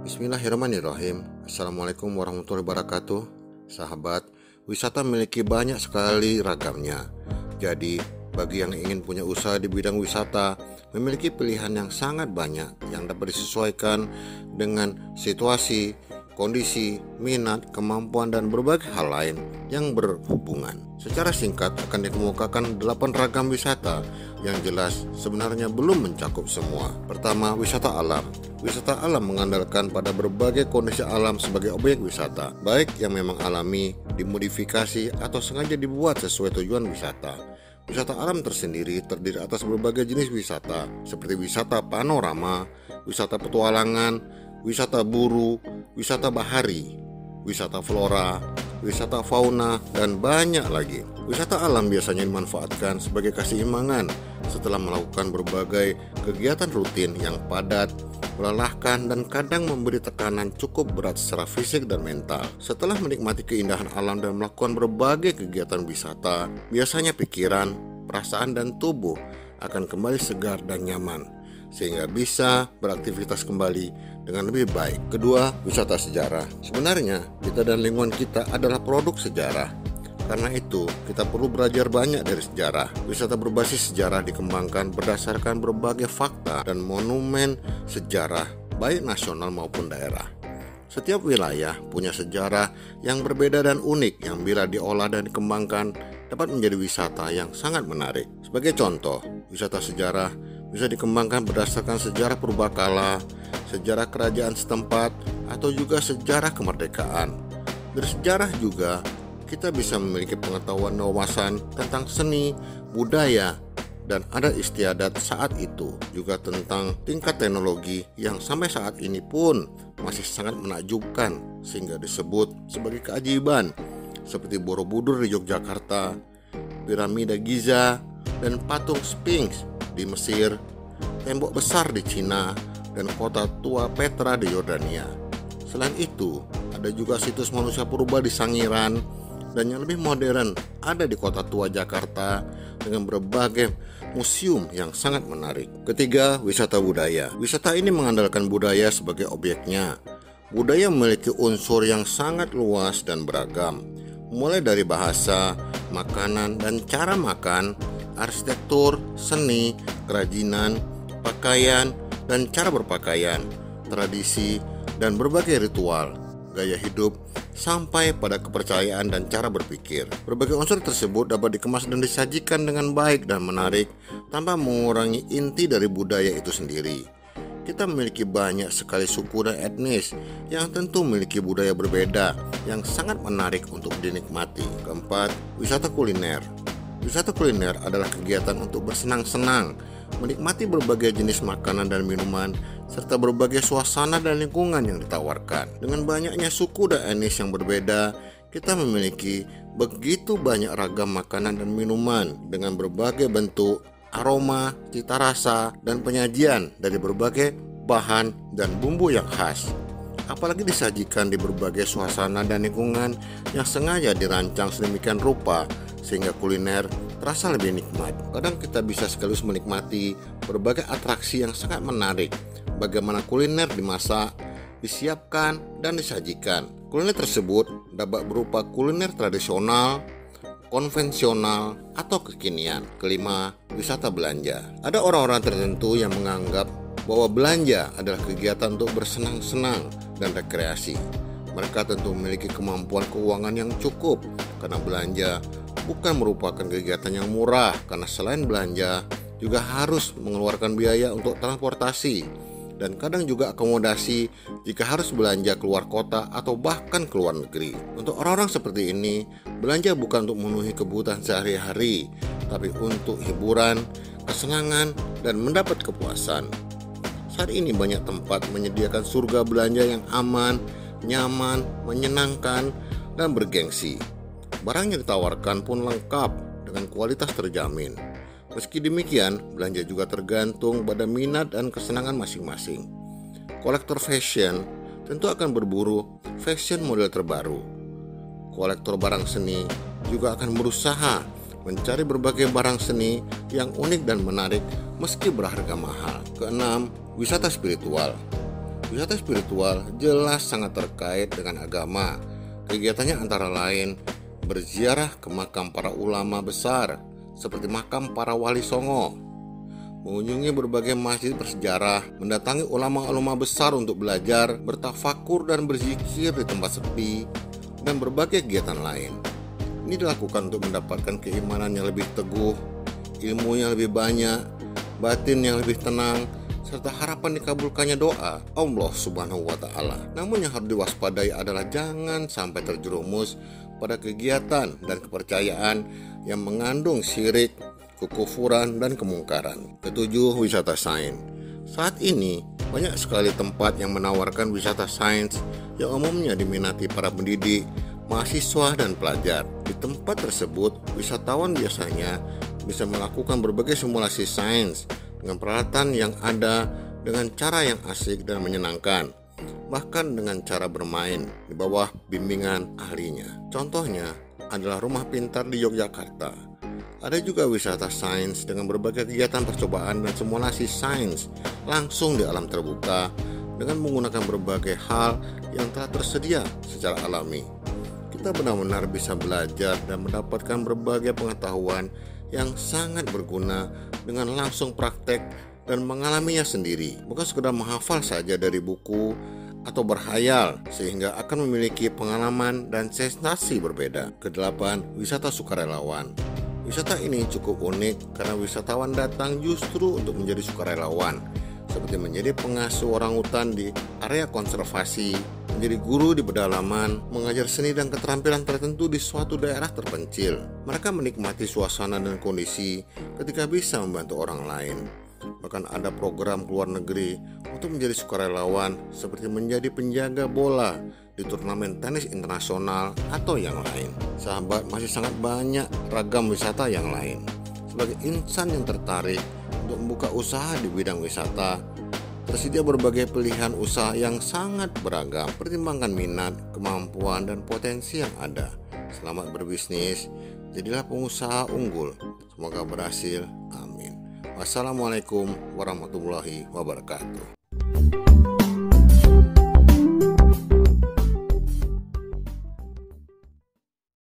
Bismillahirrahmanirrahim. Assalamualaikum warahmatullahi wabarakatuh. Sahabat, wisata memiliki banyak sekali ragamnya. Jadi, bagi yang ingin punya usaha di bidang wisata, memiliki pilihan yang sangat banyak yang dapat disesuaikan dengan situasi, kondisi, minat, kemampuan, dan berbagai hal lain yang berhubungan. Secara singkat akan dikemukakan 8 ragam wisata yang jelas sebenarnya belum mencakup semua. Pertama, wisata alam. Wisata alam mengandalkan pada berbagai kondisi alam sebagai objek wisata, baik yang memang alami, dimodifikasi, atau sengaja dibuat sesuai tujuan wisata. Wisata alam tersendiri terdiri atas berbagai jenis wisata, seperti wisata panorama, wisata petualangan, wisata buru, wisata bahari, wisata flora, wisata fauna, dan banyak lagi. Wisata alam biasanya dimanfaatkan sebagai keseimbangan setelah melakukan berbagai kegiatan rutin yang padat, melelahkan, dan kadang memberi tekanan cukup berat secara fisik dan mental. Setelah menikmati keindahan alam dan melakukan berbagai kegiatan wisata, biasanya pikiran, perasaan, dan tubuh akan kembali segar dan nyaman, sehingga bisa beraktivitas kembali dengan lebih baik. Kedua, wisata sejarah. Sebenarnya kita dan lingkungan kita adalah produk sejarah. Karena itu, kita perlu belajar banyak dari sejarah. Wisata berbasis sejarah dikembangkan berdasarkan berbagai fakta dan monumen sejarah, baik nasional maupun daerah. Setiap wilayah punya sejarah yang berbeda dan unik yang bila diolah dan dikembangkan dapat menjadi wisata yang sangat menarik. Sebagai contoh, wisata sejarah bisa dikembangkan berdasarkan sejarah purbakala, sejarah kerajaan setempat, atau juga sejarah kemerdekaan. Dari sejarah juga kita bisa memiliki pengetahuan dan wawasan tentang seni, budaya, dan adat istiadat saat itu. Juga tentang tingkat teknologi yang sampai saat ini pun masih sangat menakjubkan, sehingga disebut sebagai keajaiban, seperti Borobudur di Yogyakarta, piramida Giza, dan patung Sphinx di Mesir, tembok besar di Cina, dan kota tua Petra di Yordania. Selain itu, ada juga situs manusia purba di Sangiran, dan yang lebih modern ada di kota tua Jakarta dengan berbagai museum yang sangat menarik. Ketiga, wisata budaya. Wisata ini mengandalkan budaya sebagai objeknya. Budaya memiliki unsur yang sangat luas dan beragam, mulai dari bahasa, makanan, dan cara makan, arsitektur, seni, kerajinan, pakaian, dan cara berpakaian, tradisi, dan berbagai ritual, gaya hidup, sampai pada kepercayaan dan cara berpikir. Berbagai unsur tersebut dapat dikemas dan disajikan dengan baik dan menarik tanpa mengurangi inti dari budaya itu sendiri. Kita memiliki banyak sekali suku dan etnis yang tentu memiliki budaya berbeda yang sangat menarik untuk dinikmati. Keempat, wisata kuliner. Wisata kuliner adalah kegiatan untuk bersenang-senang, menikmati berbagai jenis makanan dan minuman, serta berbagai suasana dan lingkungan yang ditawarkan. Dengan banyaknya suku dan etnis yang berbeda, kita memiliki begitu banyak ragam makanan dan minuman dengan berbagai bentuk, aroma, cita rasa, dan penyajian dari berbagai bahan dan bumbu yang khas. Apalagi disajikan di berbagai suasana dan lingkungan yang sengaja dirancang sedemikian rupa sehingga kuliner terasa lebih nikmat. Kadang kita bisa sekaligus menikmati berbagai atraksi yang sangat menarik. Bagaimana kuliner dimasak, disiapkan, dan disajikan. Kuliner tersebut dapat berupa kuliner tradisional, konvensional, atau kekinian. Kelima, wisata belanja. Ada orang-orang tertentu yang menganggap bahwa belanja adalah kegiatan untuk bersenang-senang dan rekreasi. Mereka tentu memiliki kemampuan keuangan yang cukup, karena belanja bukan merupakan kegiatan yang murah, karena selain belanja juga harus mengeluarkan biaya untuk transportasi dan kadang juga akomodasi jika harus belanja keluar kota atau bahkan keluar negeri. Untuk orang-orang seperti ini, belanja bukan untuk memenuhi kebutuhan sehari-hari, tapi untuk hiburan, kesenangan, dan mendapat kepuasan. Saat ini banyak tempat menyediakan surga belanja yang aman, nyaman, menyenangkan, dan bergengsi. Barang yang ditawarkan pun lengkap dengan kualitas terjamin. Meski demikian, belanja juga tergantung pada minat dan kesenangan masing-masing. Kolektor fashion tentu akan berburu fashion model terbaru. Kolektor barang seni juga akan berusaha mencari berbagai barang seni yang unik dan menarik meski berharga mahal. Keenam, wisata spiritual. Wisata spiritual jelas sangat terkait dengan agama. Kegiatannya antara lain berziarah ke makam para ulama besar seperti makam para wali songo, mengunjungi berbagai masjid bersejarah, mendatangi ulama-ulama besar untuk belajar, bertafakur dan berzikir di tempat sepi, dan berbagai kegiatan lain. Ini dilakukan untuk mendapatkan keimanan yang lebih teguh, ilmu yang lebih banyak, batin yang lebih tenang, serta harapan dikabulkannya doa Allah Subhanahu wa Ta'ala. Namun yang harus diwaspadai adalah jangan sampai terjerumus pada kegiatan dan kepercayaan yang mengandung syirik, kekufuran, dan kemungkaran. Ketujuh, wisata sains. Saat ini banyak sekali tempat yang menawarkan wisata sains yang umumnya diminati para pendidik, mahasiswa, dan pelajar. Di tempat tersebut, wisatawan biasanya bisa melakukan berbagai simulasi sains dengan peralatan yang ada, dengan cara yang asik dan menyenangkan, bahkan dengan cara bermain di bawah bimbingan ahlinya. Contohnya adalah Rumah Pintar di Yogyakarta. Ada juga wisata sains dengan berbagai kegiatan percobaan dan simulasi sains langsung di alam terbuka dengan menggunakan berbagai hal yang telah tersedia secara alami. Kita benar-benar bisa belajar dan mendapatkan berbagai pengetahuan yang sangat berguna dengan langsung praktek dan mengalaminya sendiri, bukan sekedar menghafal saja dari buku atau berhayal, sehingga akan memiliki pengalaman dan sensasi berbeda. Kedelapan, wisata sukarelawan. Wisata ini cukup unik karena wisatawan datang justru untuk menjadi sukarelawan, seperti menjadi pengasuh orangutan di area konservasi, menjadi guru di pedalaman, mengajar seni dan keterampilan tertentu di suatu daerah terpencil. Mereka menikmati suasana dan kondisi ketika bisa membantu orang lain. Bahkan ada program keluar negeri untuk menjadi sukarelawan, seperti menjadi penjaga bola di turnamen tenis internasional atau yang lain. Sahabat, masih sangat banyak ragam wisata yang lain. Sebagai insan yang tertarik untuk membuka usaha di bidang wisata, tersedia berbagai pilihan usaha yang sangat beragam. Pertimbangkan minat, kemampuan, dan potensi yang ada. Selamat berbisnis, jadilah pengusaha unggul. Semoga berhasil, amin. Wassalamualaikum warahmatullahi wabarakatuh.